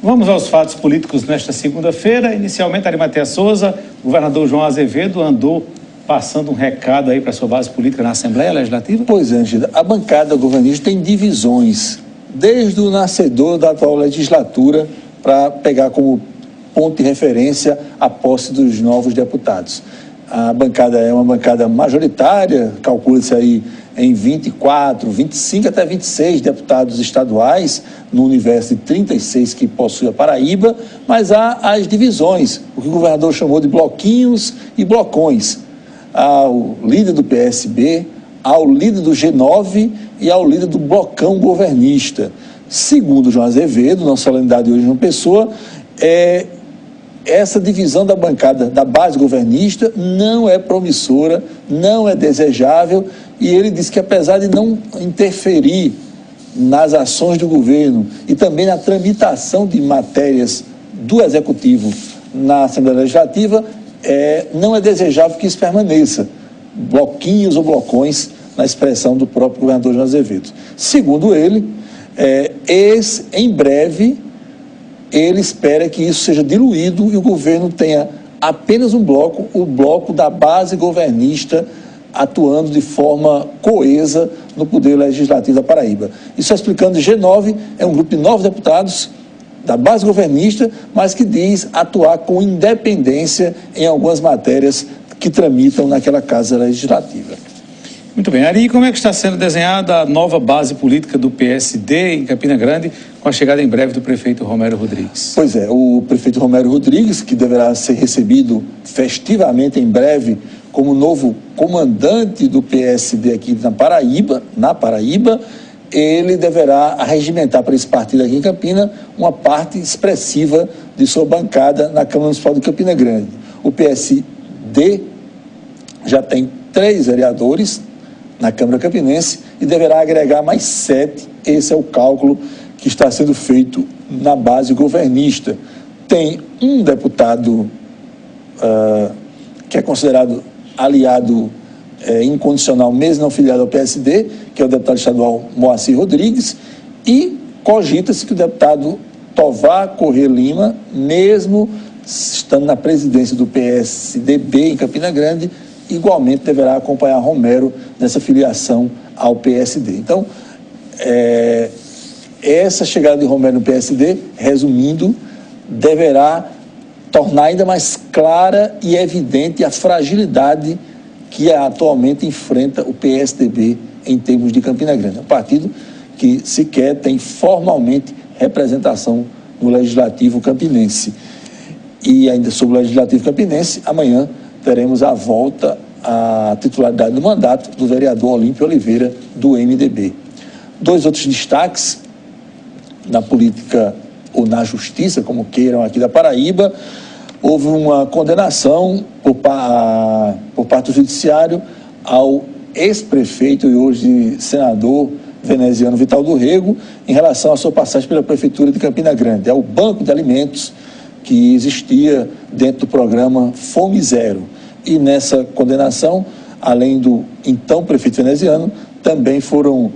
Vamos aos fatos políticos nesta segunda-feira. Inicialmente, Arimatea Souza, o governador João Azevedo andou passando um recado aí para a sua base política na Assembleia Legislativa? Pois é, Angela, a bancada governista tem divisões, desde o nascedor da atual legislatura, para pegar como ponto de referência a posse dos novos deputados. A bancada é uma bancada majoritária, calcula-se aí em 24, 25 até 26 deputados estaduais, no universo de 36 que possui a Paraíba, mas há as divisões, o que o governador chamou de bloquinhos e blocões. Ao líder do PSB, ao líder do G9 e ao líder do blocão governista. Segundo João Azevedo, na solenidade hoje em João Pessoa, essa divisão da bancada, da base governista, não é promissora, não é desejável, e ele disse que, apesar de não interferir nas ações do governo e também na tramitação de matérias do Executivo na Assembleia Legislativa, não é desejável que isso permaneça, bloquinhos ou blocões, na expressão do próprio governador João Azevedo. Segundo ele, em breve, ele espera que isso seja diluído e o governo tenha apenas um bloco, o bloco da base governista, atuando de forma coesa no Poder Legislativo da Paraíba. Isso explicando, G9 é um grupo de 9 deputados da base governista, mas que diz atuar com independência em algumas matérias que tramitam naquela Casa Legislativa. Muito bem. Ari, como é que está sendo desenhada a nova base política do PSD em Campina Grande, com a chegada em breve do prefeito Romero Rodrigues? Pois é, o prefeito Romero Rodrigues, que deverá ser recebido festivamente em breve como novo comandante do PSD aqui na Paraíba, ele deverá arregimentar para esse partido aqui em Campina uma parte expressiva de sua bancada na Câmara Municipal de Campina Grande. O PSD já tem 3 vereadores na Câmara Campinense e deverá agregar mais 7. Esse é o cálculo que está sendo feito na base governista. Tem um deputado que é considerado aliado incondicional, mesmo não filiado ao PSD, que é o deputado estadual Moacir Rodrigues, e cogita-se que o deputado Tovar Corrêa Lima, mesmo estando na presidência do PSDB em Campina Grande, igualmente deverá acompanhar Romero nessa filiação ao PSD. Então, essa chegada de Romero no PSD, resumindo, deverá tornar ainda mais clara e evidente a fragilidade que atualmente enfrenta o PSDB em termos de Campina Grande. É um partido que sequer tem formalmente representação no Legislativo Campinense. E ainda sobre o Legislativo Campinense, amanhã teremos a volta à titularidade do mandato do vereador Olímpio Oliveira, do MDB. 2 outros destaques na política ou na justiça, como queiram, aqui da Paraíba. Houve uma condenação por parte do Judiciário ao ex-prefeito e hoje senador veneziano Vital do Rego, em relação à sua passagem pela Prefeitura de Campina Grande. É o banco de alimentos que existia dentro do programa Fome Zero. E nessa condenação, além do então prefeito veneziano, também foram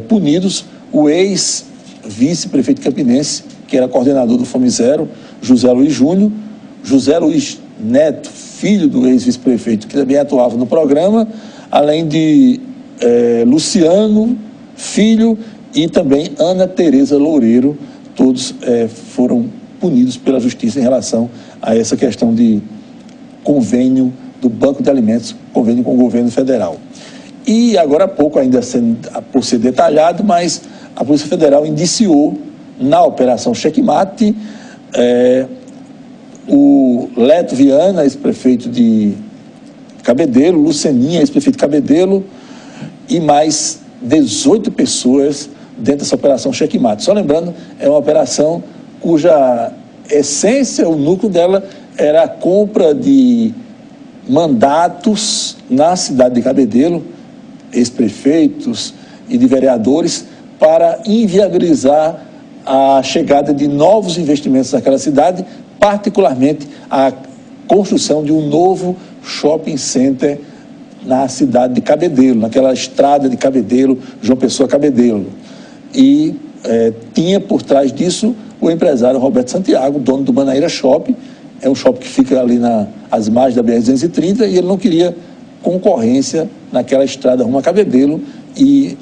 punidos o ex-vice-prefeito campinense, que era coordenador do Fome Zero, José Luiz Júnior, José Luiz Neto, filho do ex-vice-prefeito, que também atuava no programa, além de Luciano, filho, e também Ana Tereza Loureiro, todos foram punidos pela Justiça em relação a essa questão de convênio do Banco de Alimentos, convênio com o governo federal. E agora há pouco, ainda por ser detalhado, mas a Polícia Federal indiciou na Operação Checkmate o Leto Viana, ex-prefeito de Cabedelo, Luceninha, ex-prefeito de Cabedelo, e mais 18 pessoas dentro dessa Operação Checkmate. Só lembrando, é uma operação cuja essência, o núcleo dela, era a compra de mandatos na cidade de Cabedelo, ex-prefeitos e de vereadores, para inviabilizar a chegada de novos investimentos naquela cidade, particularmente a construção de um novo shopping center na cidade de Cabedelo, naquela estrada de Cabedelo, João Pessoa Cabedelo. E tinha por trás disso o empresário Roberto Santiago, dono do Manaíra Shopping. É um shopping que fica ali às margens da BR-230 e ele não queria concorrência naquela estrada rumo a Cabedelo e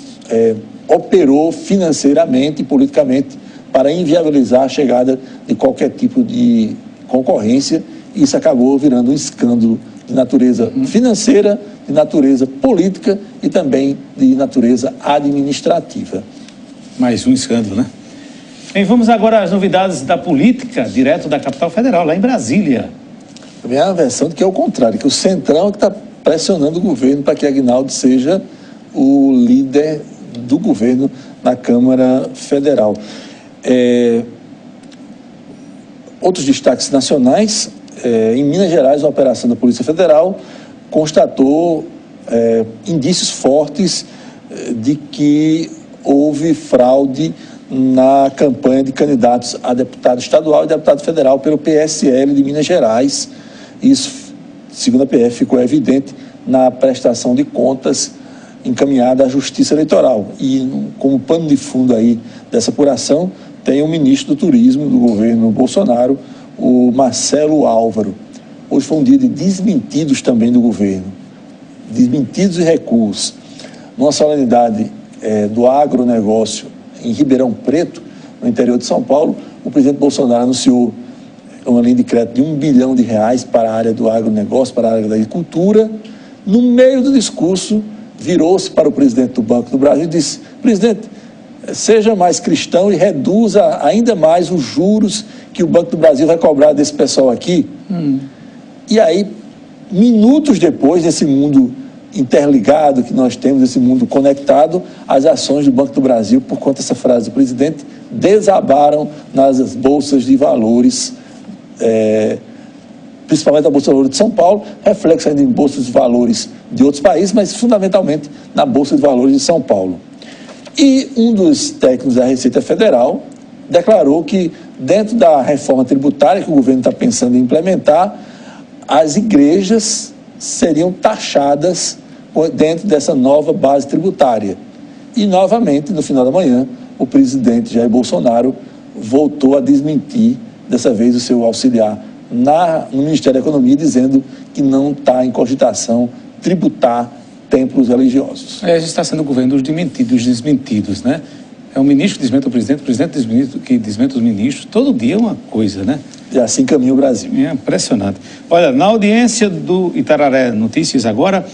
operou financeiramente e politicamente para inviabilizar a chegada de qualquer tipo de concorrência. Isso acabou virando um escândalo de natureza financeira, de natureza política e também de natureza administrativa. Mais um escândalo, né? Bem, vamos agora às novidades da política, direto da capital federal, lá em Brasília. Também há a versão de que é o contrário, que o Centrão está pressionando o governo para que Aguinaldo seja o líder do governo na Câmara Federal. Outros destaques nacionais, em Minas Gerais, a operação da Polícia Federal constatou indícios fortes de que houve fraude na campanha de candidatos a deputado estadual e deputado federal pelo PSL de Minas Gerais. Isso, segundo a PF, ficou evidente na prestação de contas encaminhada à Justiça Eleitoral. E como pano de fundo aí dessa apuração, tem o ministro do Turismo do governo Bolsonaro, o Marcelo Álvaro. Hoje foi um dia de desmentidos também do governo, desmentidos e recuos. Numa solenidade do agronegócio em Ribeirão Preto, no interior de São Paulo, o presidente Bolsonaro anunciou uma linha de crédito de R$1 bilhão para a área do agronegócio, para a área da agricultura. No meio do discurso, virou-se para o presidente do Banco do Brasil e disse: presidente, seja mais cristão e reduza ainda mais os juros que o Banco do Brasil vai cobrar desse pessoal aqui. E aí, minutos depois, nesse mundo interligado que nós temos, esse mundo conectado, as ações do Banco do Brasil, por conta dessa frase do presidente, desabaram nas bolsas de valores, principalmente a Bolsa de Valores de São Paulo, reflexo ainda em bolsas de valores de outros países, mas fundamentalmente na Bolsa de Valores de São Paulo. E um dos técnicos da Receita Federal declarou que, dentro da reforma tributária que o governo está pensando em implementar, as igrejas seriam taxadas dentro dessa nova base tributária. E, novamente, no final da manhã, o presidente Jair Bolsonaro voltou a desmentir, dessa vez, o seu auxiliar no Ministério da Economia, dizendo que não está em cogitação tributar templos religiosos. A gente está sendo o governo dos desmentidos, né? É o ministro que desmente o presidente que desmente os ministros. Todo dia é uma coisa, né? E assim caminha o Brasil. É impressionante. Olha, na audiência do Itararé Notícias agora,